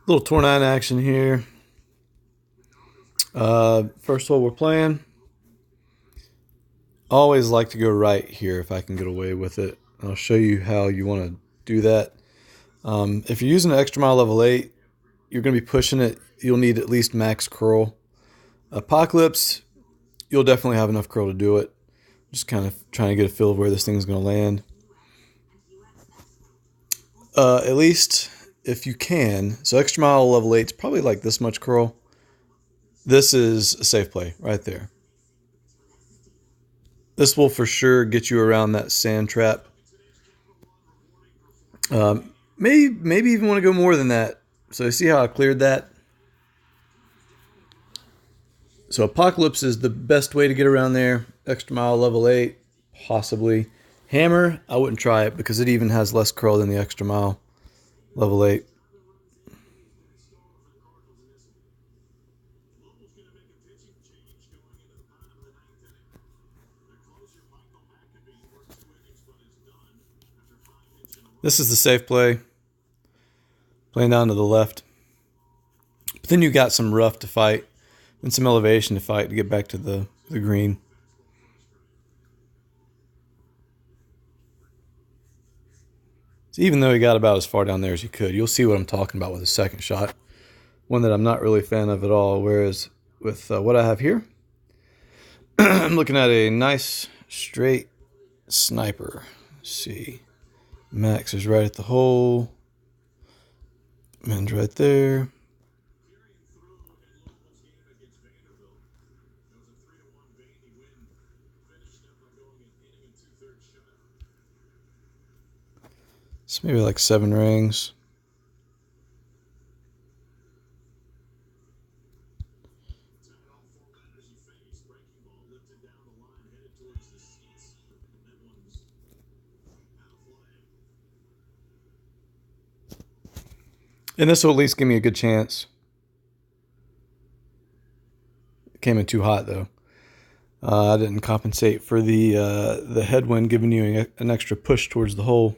Little torn eye action here. First hole we're playing. Always like to go right here if I can get away with it. I'll show you how you want to do that. If you're using an extra mile level 8, you're going to be pushing it. You'll need at least max curl. Apocalypse, you'll definitely have enough curl to do it. Just kind of trying to get a feel of where this thing's going to land. At least if you can. So extra mile level 8 is probably like this much curl. This is a safe play right there. This will for sure get you around that sand trap. Maybe even want to go more than that. So you see how I cleared that? So Apocalypse is the best way to get around there. Extra mile level 8, possibly. Hammer, I wouldn't try it because it even has less curl than the extra mile level 8. This is the safe play. Playing down to the left. But then you got some rough to fight and some elevation to fight to get back to the green. So even though he got about as far down there as he could, you'll see what I'm talking about with the second shot. One that I'm not really a fan of at all. Whereas with what I have here, I'm looking at a nice straight sniper. Let's see. Max is right at the hole. Men's right there. It's maybe like 7 rings. And this will at least give me a good chance. It came in too hot though. I didn't compensate for the headwind giving you an extra push towards the hole.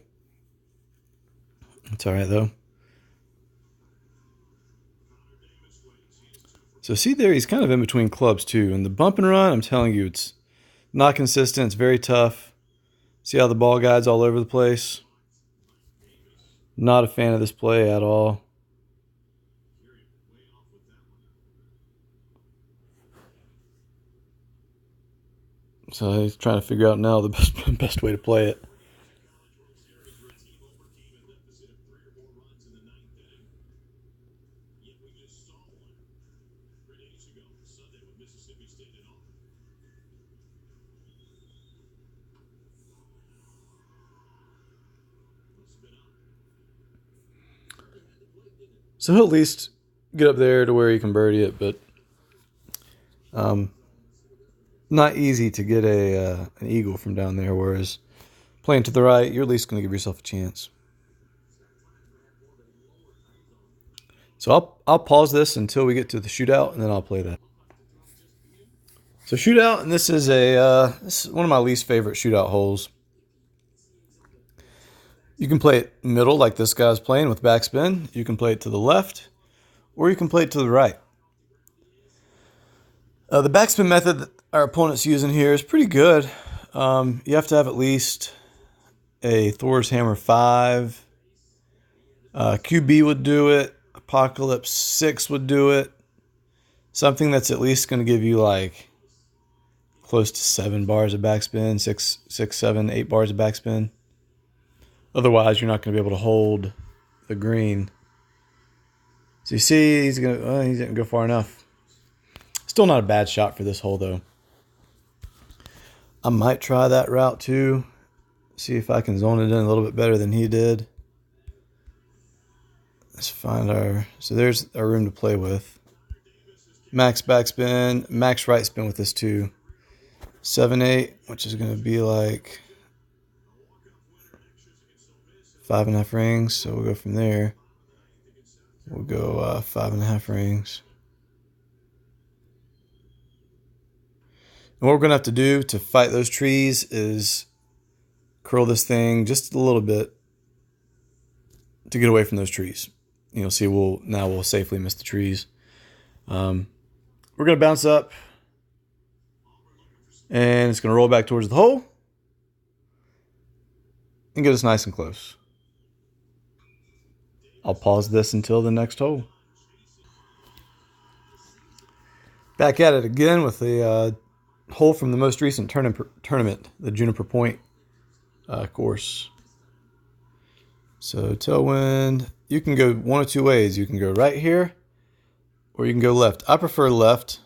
It's all right though. So see there, he's kind of in between clubs too. And the bump and run, I'm telling you, it's not consistent. It's very tough. See how the ball guide's all over the place? Not a fan of this play at all. So he's trying to figure out now the best way to play it. So he'll at least get up there to where he can birdie it, but not easy to get an eagle from down there. Whereas playing to the right, you're at least going to give yourself a chance. So I'll pause this until we get to the shootout, and then I'll play that. So shootout, and this is one of my least favorite shootout holes. You can play it middle like this guy's playing with backspin. You can play it to the left, or you can play it to the right. The backspin method that our opponent's using here is pretty good. You have to have at least a Thor's Hammer 5. QB would do it. Apocalypse 6 would do it. Something that's at least going to give you like close to 7 bars of backspin, 6, 7, 8 bars of backspin. Otherwise, you're not going to be able to hold the green. So you see, he didn't go far enough. Still not a bad shot for this hole, though. I might try that route, too. See if I can zone it in a little bit better than he did. Let's find so there's our room to play with. Max backspin, max right spin with this, too. 7-8, which is going to be like 5.5 rings. So we'll go from there. We'll go 5.5 rings. And what we're going to have to do to fight those trees is curl this thing just a little bit to get away from those trees. you'll see we'll safely miss the trees. We're going to bounce up, and it's going to roll back towards the hole and get us nice and close. I'll pause this until the next hole. Back at it again with the hole from the most recent tournament, the Juniper Point course. So tailwind, you can go one of two ways. You can go right here, or you can go left. I prefer left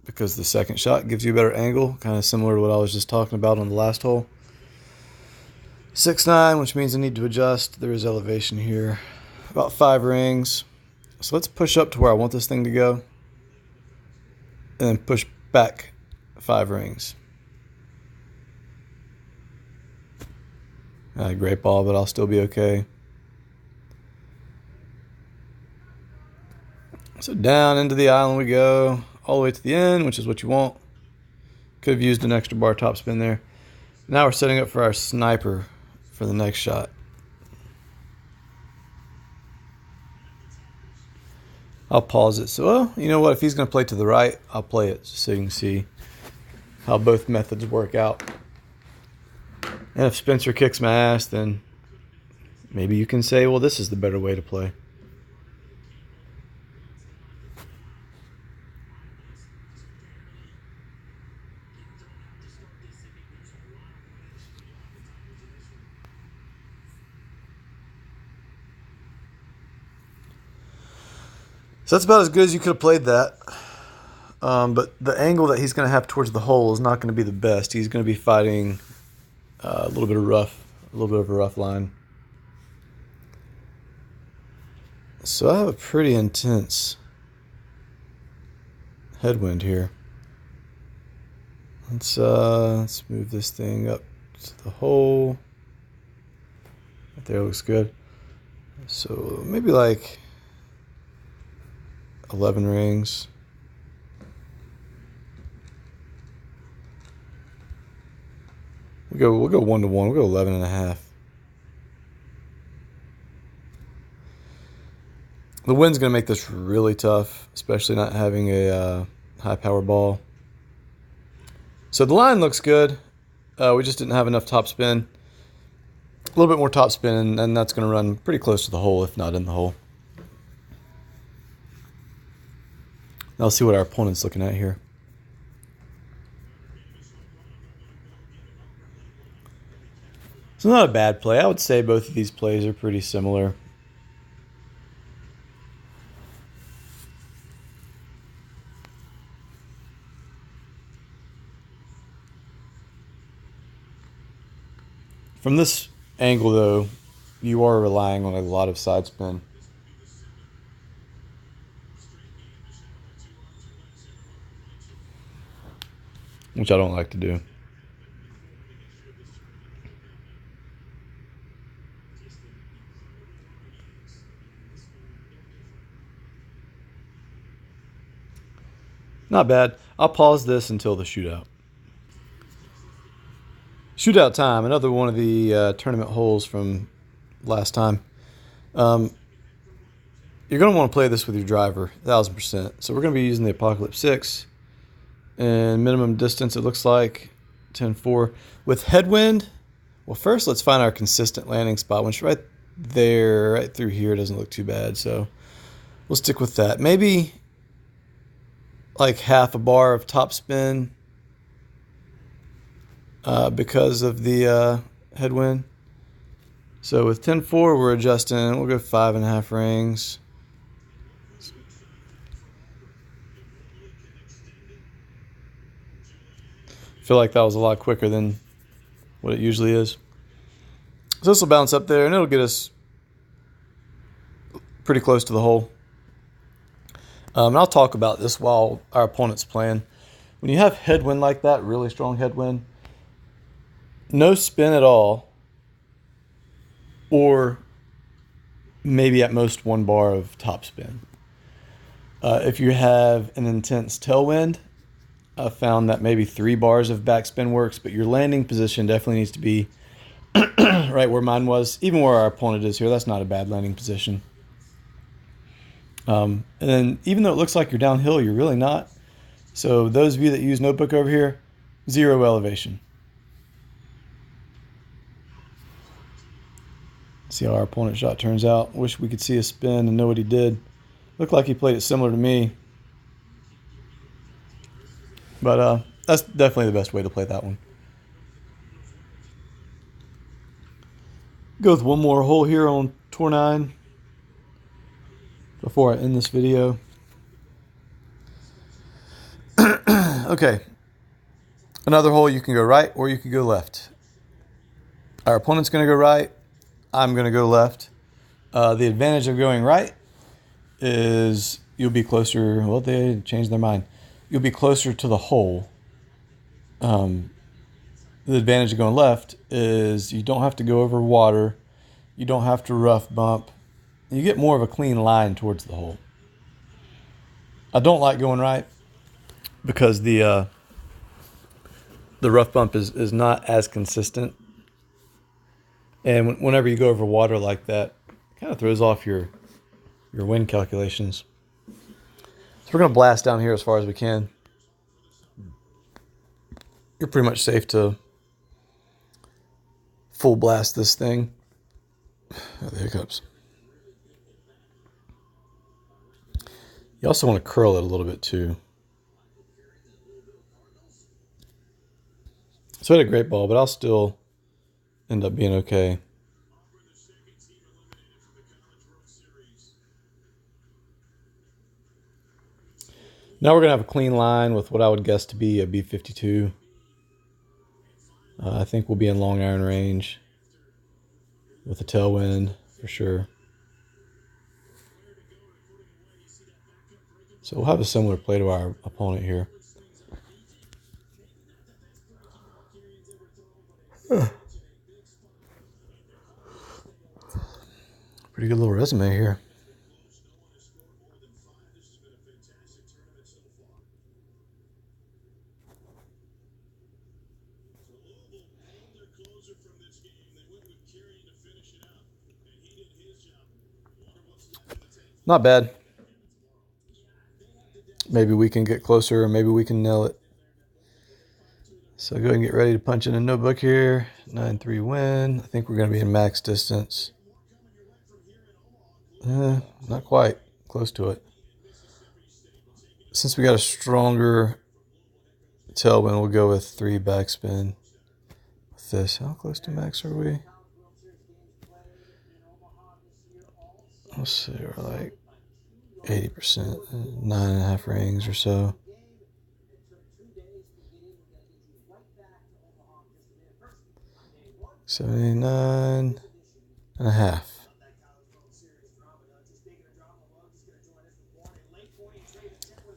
because the second shot gives you a better angle, kind of similar to what I was just talking about on the last hole. 6-9, which means I need to adjust. There is elevation here. About 5 rings. So let's push up to where I want this thing to go. And then push back 5 rings. Great ball, but I'll still be okay. So down into the island we go, all the way to the end, which is what you want. Could have used an extra bar topspin there. Now we're setting up for our sniper for the next shot. I'll pause it. So, well, you know what? If he's going to play to the right, I'll play it so you can see how both methods work out. And if Spencer kicks my ass, then maybe you can say, well, this is the better way to play. So that's about as good as you could have played that. But the angle that he's going to have towards the hole is not going to be the best. He's going to be fighting a little bit of a rough line. So I have a pretty intense headwind here. Let's move this thing up to the hole. Right there looks good. So maybe like 11 rings. We'll go 1 to 1. We'll go 11 and a half. The wind's going to make this really tough, especially not having a high power ball. So the line looks good. We just didn't have enough topspin. A little bit more topspin, and that's going to run pretty close to the hole, if not in the hole. Now let's see what our opponent's looking at here. It's not a bad play. I would say both of these plays are pretty similar. From this angle, though, you are relying on a lot of side spin. Which I don't like to do. Not bad. I'll pause this until the shootout. Shootout time, another one of the tournament holes from last time. You're going to want to play this with your driver, 1,000%. So we're going to be using the Apocalypse 6. And minimum distance, it looks like 10-4. With headwind, well, first let's find our consistent landing spot, which right there, right through here, doesn't look too bad. So we'll stick with that. Maybe like half a bar of topspin because of the headwind. So with 10-4, we're adjusting. We'll go 5.5 rings. Feel like that was a lot quicker than what it usually is. So this will bounce up there, and it'll get us pretty close to the hole. And I'll talk about this while our opponent's playing. When you have headwind like that, really strong headwind, no spin at all, or maybe at most 1 bar of topspin. If you have an intense tailwind, I've found that maybe 3 bars of backspin works, but your landing position definitely needs to be right where mine was. Even where our opponent is here, that's not a bad landing position. And then even though it looks like you're downhill, you're really not. So those of you that use notebook over here, 0 elevation. See how our opponent shot turns out. Wish we could see a spin and know what he did. Looked like he played it similar to me. But that's definitely the best way to play that one. Go with one more hole here on Tour 9 before I end this video. Okay. Another hole, you can go right or you can go left. Our opponent's going to go right. I'm going to go left. The advantage of going right is you'll be closer. Well, they changed their mind. You'll be closer to the hole. The advantage of going left is you don't have to go over water. You don't have to rough bump. You get more of a clean line towards the hole. I don't like going right because the rough bump is not as consistent. And whenever you go over water like that, it kind of throws off your wind calculations. So we're going to blast down here as far as we can. You're pretty much safe to full blast this thing. Oh, the hiccups. You also want to curl it a little bit too. So I had a great ball, but I'll still end up being okay. Now we're going to have a clean line with what I would guess to be a B52. I think we'll be in long iron range with a tailwind for sure. So we'll have a similar play to our opponent here. Pretty good little resume here. Not bad. Maybe we can get closer, or maybe we can nail it. So go ahead and get ready to punch in a notebook here. 9-3 win. I think we're going to be in max distance. Not quite. Close to it. Since we got a stronger tailwind, we'll go with 3 backspin with this. How close to max are we? Let's see, we're like 80%, 9.5 rings or so. 79.5.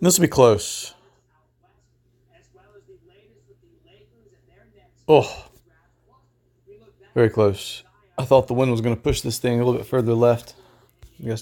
This will be close. Oh, very close. I thought the wind was going to push this thing a little bit further left. I guess